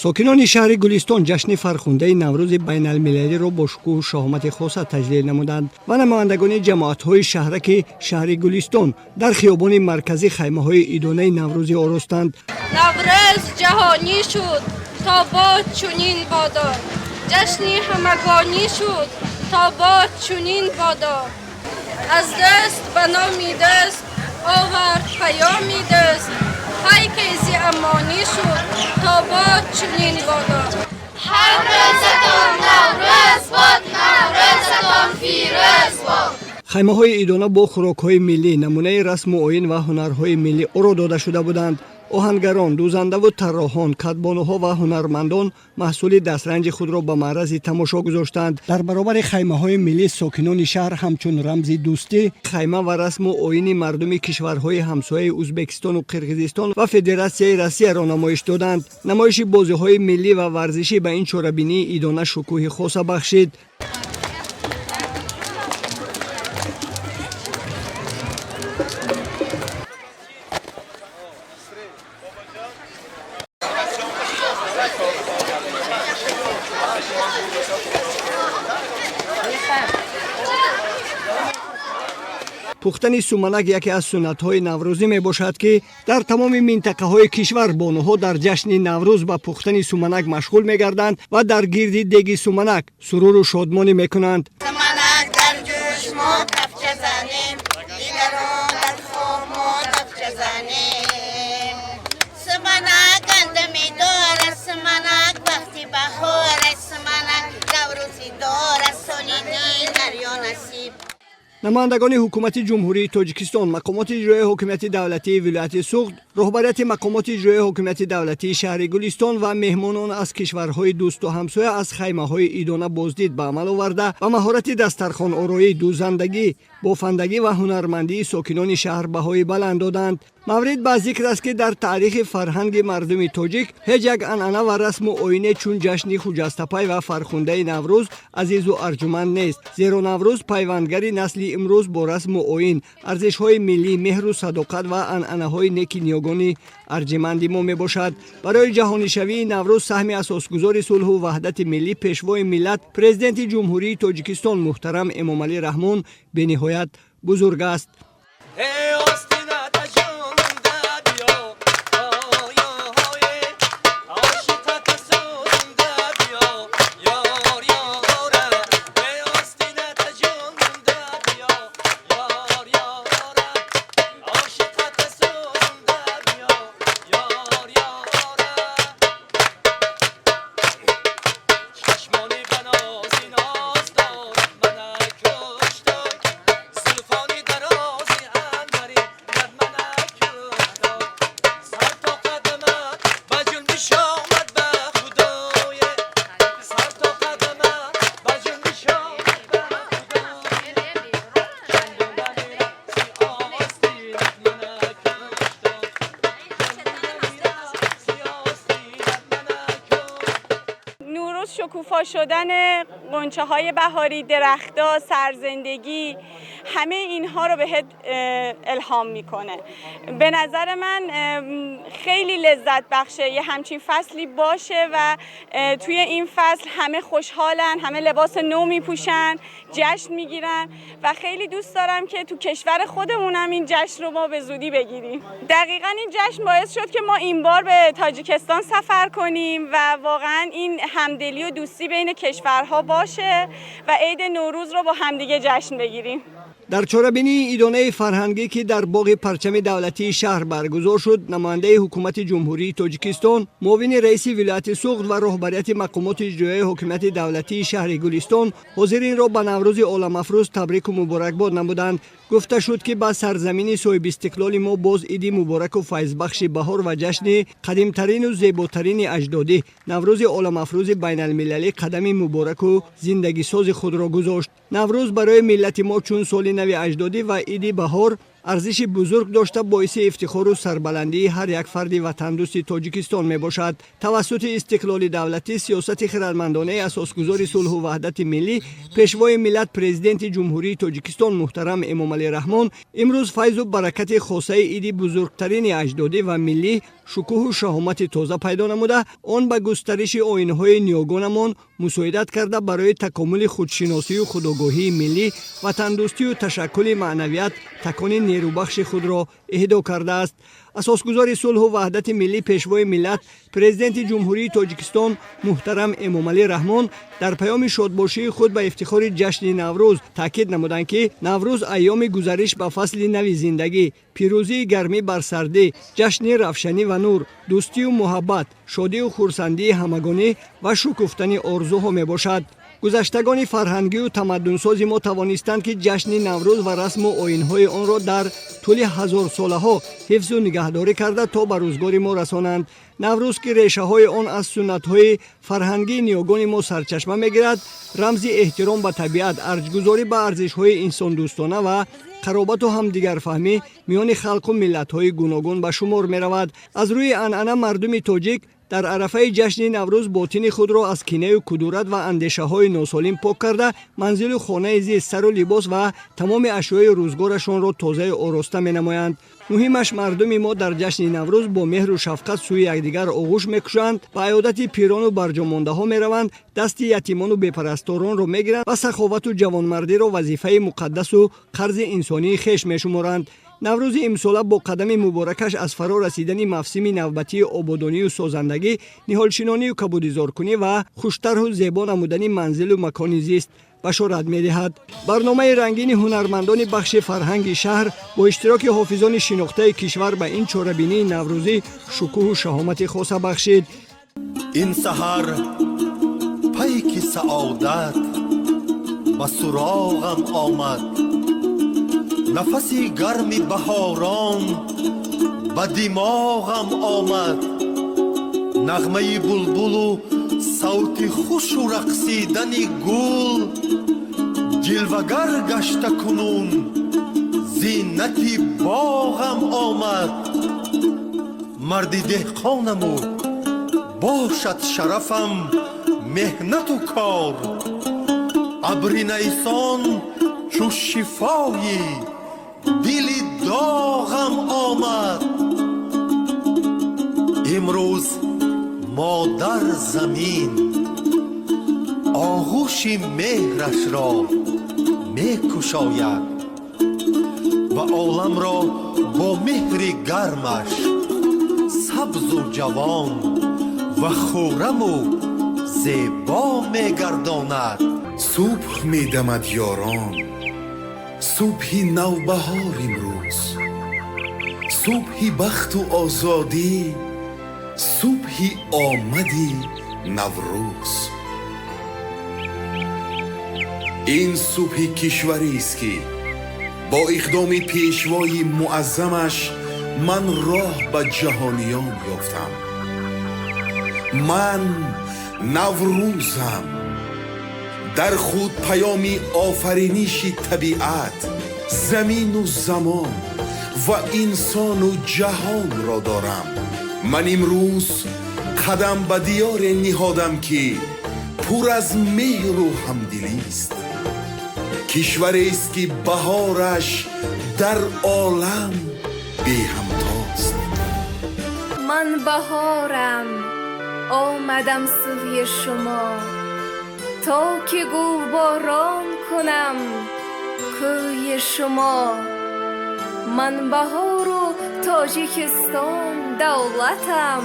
ساکنان شهر گلستان جشن فرخنده نوروز بین المللی را با شکوه و شهامت خاص تجلیل نمودند و نمایندگان جماعت‌های شهرک شهر گلستان در خیابان مرکزی خیمه‌های عیدانه نوروز آراستند. نوروز جهانی شد تا باد چنین بادا، جشن همگانی شد تا باد چنین بادا. از دست به نام دست آورد پیامی دست، پیکیزی امانی شد تا باد چنین بادا. هر روزتان نوروز باد، نوروزتان پیروز باد. خیمه‌های عیدانه با خوراک‌های ملی، نمونه رسم و آیین و هنرهای ملی ارائه داده شده بودند. آهنگران، دوزنده و طراحان، کدبانوها و هنرمندان محصول دسترنج خود را به معرض تماشا گذاشتند. در برابر خیمه‌های ملی ساکنان شهر همچون رمز دوستی، خیمه و رسم و آیین مردم کشورهای همسایه ازبکستان و قرقیزستان و فدراسیون روسیه را نمایش دادند. نمایش بازی‌های ملی و ورزشی به این چهاربینی عیدانه شکوه خاص بخشید. پختن سومنک یکی از سنت‌های نوروزی میباشد که در تمام منطقه‌های کشور بانوها در جشن نوروز به پختن سومنک مشغول می‌گردند و در گرد دیگ سومنک سرور و شادمانی می‌کنند. سومنک در جوش ما تفچه زنیم، دیگران در خواب ما تفچه زنیم. سومنک اندمی دارد، سومنک وقتی بهارد، سومنک نوروزی دارد، سالی نی دریا نصیب. نمایندگان حکومت جمهوری تاجیکستان، مقامات اجرایی حکومت دولتی ولایت سوخت، رهبریت مقامات اجرایی حکومت دولتی شهر گلستان و مهمانان از کشورهای دوست و همسایه از خیمه‌های عیدانه بازدید به عمل آورده و مهارت دسترخوان آرایی، دوزندگی، بافندگی و هنرمندی ساکنان شهر بهای بلند دادند. مورد به ذکر است که در تاریخ فرهنگ مردم تاجیک هیچ یک عنعنه و رسم و آیین چون جشن خجسته‌پی و فرخنده نوروز عزیز و ارجمند نیست، زیرا نوروز پیوندگری نسل امروز با رسم و آیین، ارزش‌های ملی، مهر و صداقت و عنعنه‌های نیک نیاگان ارجمند ما میباشد. برای جهانی شوی نوروز سهم اساسگذار صلح و وحدت ملی پیشوای ملت پرزیدنت جمهوری تاجیکستان محترم امامعلی رحمان به نهایت بزرگ است. شکوفا شدن غنچه های بهاری، درخت‌ها، سرزندگی، همه اینها رو بهت الهام میکنه. به نظر من خیلی لذت بخشه یه همچین فصلی باشه و توی این فصل همه خوشحالن، همه لباس نو میپوشن، جشن میگیرن و خیلی دوست دارم که تو کشور خودمونم این جشن رو ما به زودی بگیریم. دقیقاً این جشن باعث شد که ما این بار به تاجیکستان سفر کنیم و واقعاً این همدلی و دوستی بین کشورها باشه و عید نوروز رو با همدیگه جشن بگیریم. در چهاربینی عیدانه فرهنگی که در باغ پرچم دولتی شهر برگزار شد، نماینده حکومت جمهوری تاجیکستان، معاون رئیس ولایت سوخت و رهبریت مقامات اجرایی حکومت دولتی شهر گلستان حاضرین را به نوروز عالم افروز تبریک و مبارکباد نمودند. گفته شد که با سرزمین صاحب استقلال ما باز عید مبارک و فیض بخش بهار و جشن قدیمترین و زیباترین اجدادی نوروز عالم افروز بین المللی قدم مبارک و زندگی ساز خود را گذاشت. نوروز برای ملت ما چون سال نو اجدادی و عید بهار ارزش بزرگ داشته باعث افتخار و سربلندی هر یک فرد وطن دوست تاجیکستان می باشد. توسط استقلال دولتی، سیاست خردمندانه اساسگذار صلح و وحدت ملی، پیشوای ملت پرزیدنت جمهوری تاجیکستان محترم امامعلی رحمان امروز فیض و برکت خاصه عید بزرگترین اجدادی و ملی شکوه و شهامت تازه پیدا نموده، آن به گسترش آیین‌های نیاگانمان مساعدت کرده برای تکامل خودشناسی و خودآگاهی ملی، وطن دوستی و تشکل معنویت تکان نیروبخش خود را اهدا کرده است. اساسگذار صلح و وحدت ملی پیشوای ملت پرزیدنت جمهوری تاجیکستان محترم امامعلی رحمان در پیام شادباشی خود به افتخار جشن نوروز تاکید نمودند که نوروز ایام گذشت به فصل نوی زندگی، پیروزی گرمی بر سردی، جشن روشنی و نور، دوستی و محبت، شادی و خرسندی همگانی و شکفتن آرزوها می باشد. گذشتگان فرهنگی و تمدنسازی ما توانستند که جشن نوروز و رسم و آیین‌های آن را در طول هزار ساله‌ها حفظ و نگهداری کرده تا به روزگار ما رسانند. نوروز که ریشه‌های آن از سنت‌های فرهنگی نیاگان ما سرچشمه می‌گیرد، رمز احترام به طبیعت، ارزش‌گذاری به ارزش‌های انسان دوستانه و قرابت و همدیگر فهمی میان خلق و ملت‌های گوناگون به شمار می‌رود. از روی عنعنه مردم تاجیک در عرفه جشن نوروز باطن خود را از کینه و کدورت و اندیشه های ناسالم پاک کرده، منزل و خانه زیست، سر و لباس و تمام اشیای روزگارشان را تازه آراسته می نمایند. مهمش مردم ما در جشن نوروز با مهر و شفقت سوی یکدیگر آغوش میکشند، به عیادت پیران و برجامانده ها می روند، دست یتیمان و بیپرستاران را می گیرند و سخاوت و جوانمردی را وظیفه مقدس و قرض انسانی خویش می شمارند. نوروز امساله با قدم مبارکش از فرا رسیدن موسم نوبتی آبادانی و سازندگی، نهالشینانی و کبودیزارکنی و خوشتر و زیبا نمودن منزل و مکان زیست بشارت می‌دهد. برنامه رنگین هنرمندان بخش فرهنگ شهر با اشتراک حافظان شناخته کشور به این چاره‌بینی نوروزی شکوه و شهامت خاص بخشید. این سحر پیک سعادت به سراغم آمد، نفسی گرمی بهاران به دماغم آمد، نغمه بلبل و صوت خوش و رقصیدن گل جلوگر گشته کنون زینت باغم آمد. مردی دهقانم و باشد شرفم مهنت و کار، ابر نیسان چو شفای دل داغم آمد. امروز مادر زمین آغوش مهرش را می کشاید و عالم را با مهر گرمش سبز و جوان و خورم و زیبا می گرداند. صبح می دمد یاران، صبحی نوبهار امروز، صبحی بخت و آزادی، صبحی آمدی نوروز. این صبح کشوری است که با اقدام پیشوای معظمش من راه به جهانیان یافتم. من نوروزم، در خود پیامی آفرینش طبیعت، زمین و زمان و انسان و جهان را دارم. من امروز قدم به دیار نهادم که پر از مهر و همدلی است، کشوری است که بهارش در عالم بی همتاست. من بهارم، آمدم سوی شما تا که گل باران کنم کوی شما. من بهار و تاجیکستان دولتم،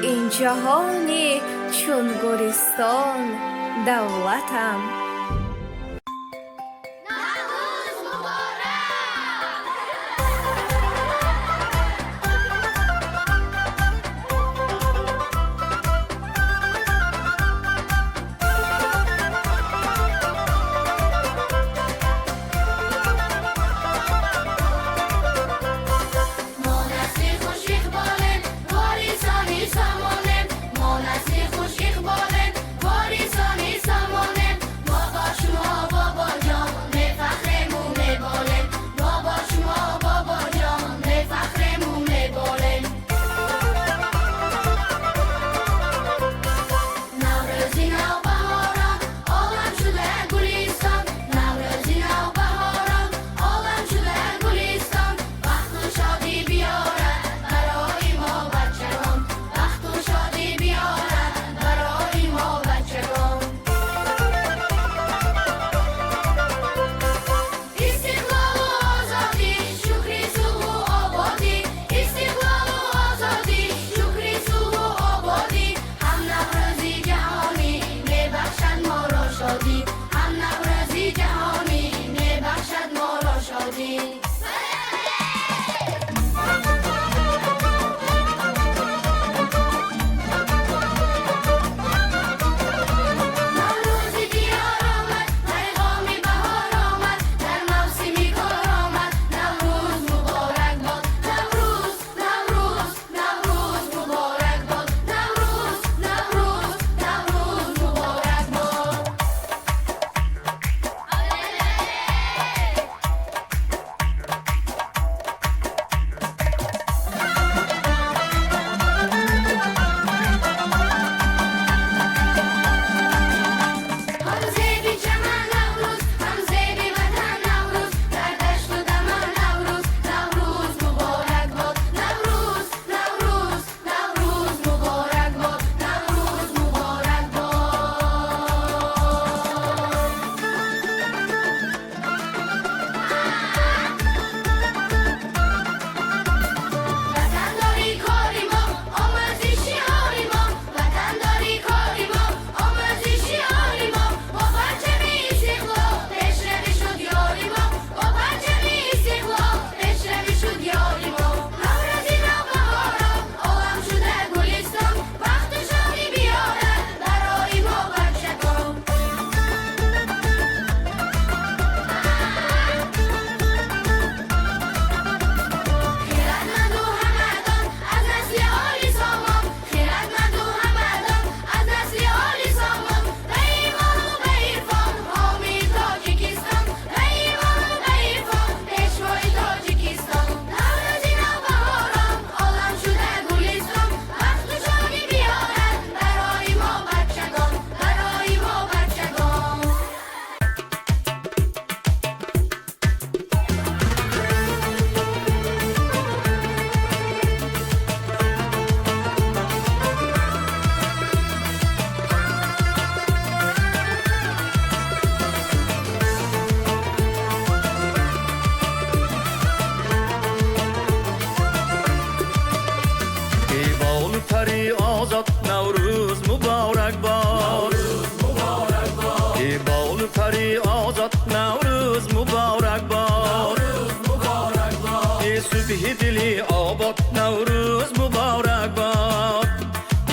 این جهانی چون گلستان دولتم. ما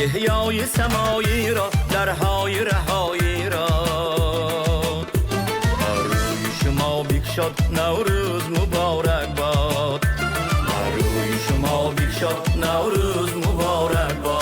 احیای سمایی را درهای رهایی را روی شما بکشاد نوروز مبارک باد روی شما بکشاد نوروز مبارک باد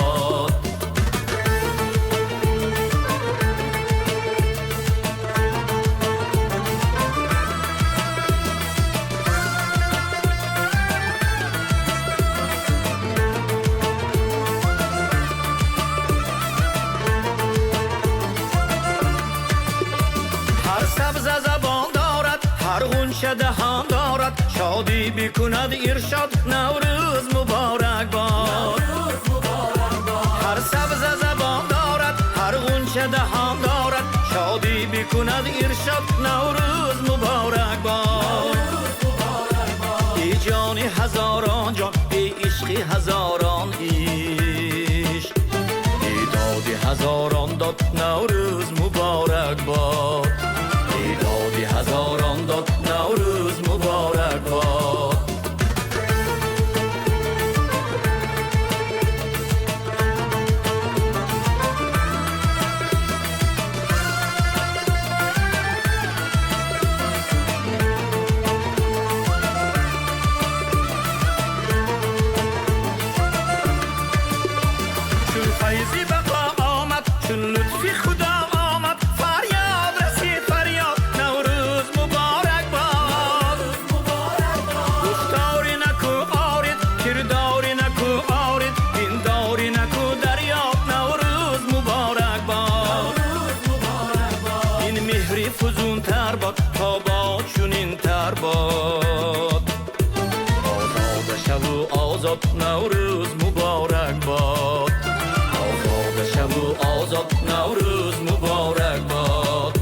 دهان دارد شادی بکند ارشاد نوروز مبارک باد هر سبز زبان دارد هر غنچه دهان دارد شادی بکند ارشاد نوروز مبارک باد ای جان هزاران جان ای عشق هزاران عشق ای داد هزاران داد نوروز مبارک باد ای داد هزاران داد نوروز مبارک باد چون فیضی بقا آمد چون لطفی خدا آمد فریاد رسید فریاد نوروز مبارک باد گفتاری نکو آرید کرداری نکو آرید دینداری نکو دریاب نوروز مبارک باد این مهری فزون تر باد تا باد چونین تر باد آزاد شو و آزاد نوروز مبارک باد آزاد شو و آزاد نوروز مبارک باد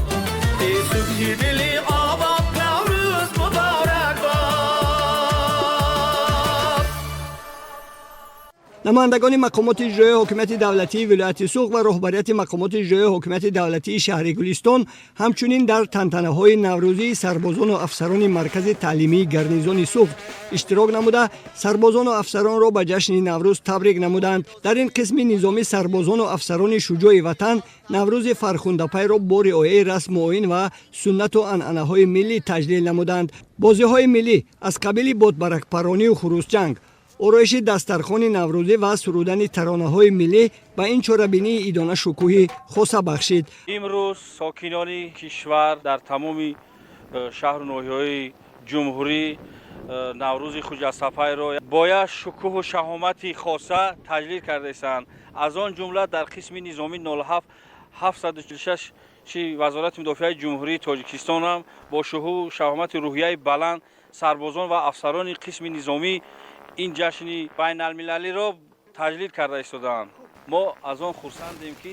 ای صبحی دلی آباد نوروز مبارک باد نمایندگان مقامات اجرایی حکومت دولتی ولایت سوق و رهبریت مقامات اجرایی حکومت دولتی شهر گلستان همچنین در تنتنه‌های نوروزی سربازان و افسران مرکز تعلیمی گارنیزون سوق اشتراک نموده سربازان و افسران را به جشن نوروز تبریک نمودند. در این قسم نظامی سربازان و افسران شجاع وطن نوروز فرخنده‌پی را با رعایت رسم و آیین و سنت و عنعنه‌های ملی تجلیل نمودند. بازی‌های ملی از قبیل بادبرک پرانی و خروس جنگ، آرایش دسترخوان نوروزی و سرودن ترانه‌های ملی به این چاره‌بینی ایدانه شکوهی خاص بخشید. امروز ساکنان کشور در تمام شهر و ناحیه‌های جمهوری نوروز خجسته‌پی را با شکوه و شهامت خاصه تجلیل کرده اند. از آن جمله در قسم نظامی 07-746 وزارت مدافع جمهوری تاجیکستان هم با شکوه و شهامت روحیه بلند سربازان و افسران قسم نظامی این جشن بین المللی را تجلیل کرده ایستادند. ما از آن خرسندیم که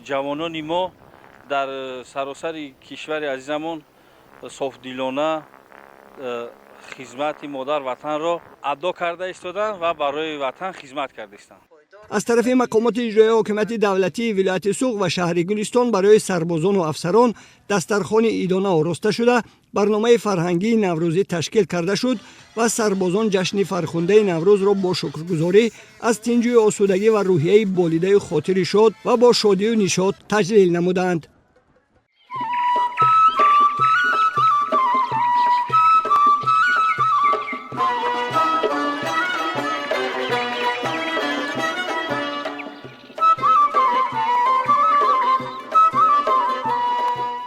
جوانان ما در سراسر کشور عزیزمون صافدلانه خدمت مادر وطن را ادا کرده ایستادند و برای وطن خدمت کرده ایستند. از طرف مقامات اجرایی حکومت دولتی ولایت سوق و شهر گلستان برای سربازان و افسران دسترخوان ایدانه آراسته شده، برنامه فرهنگی نوروزی تشکیل کرده شد و سربازان جشن فرخنده نوروز را با شکرگزاری از تنجوی آسودگی و روحیه بالیده خاطر شاد و با شادی و نشاط تجلیل نمودند.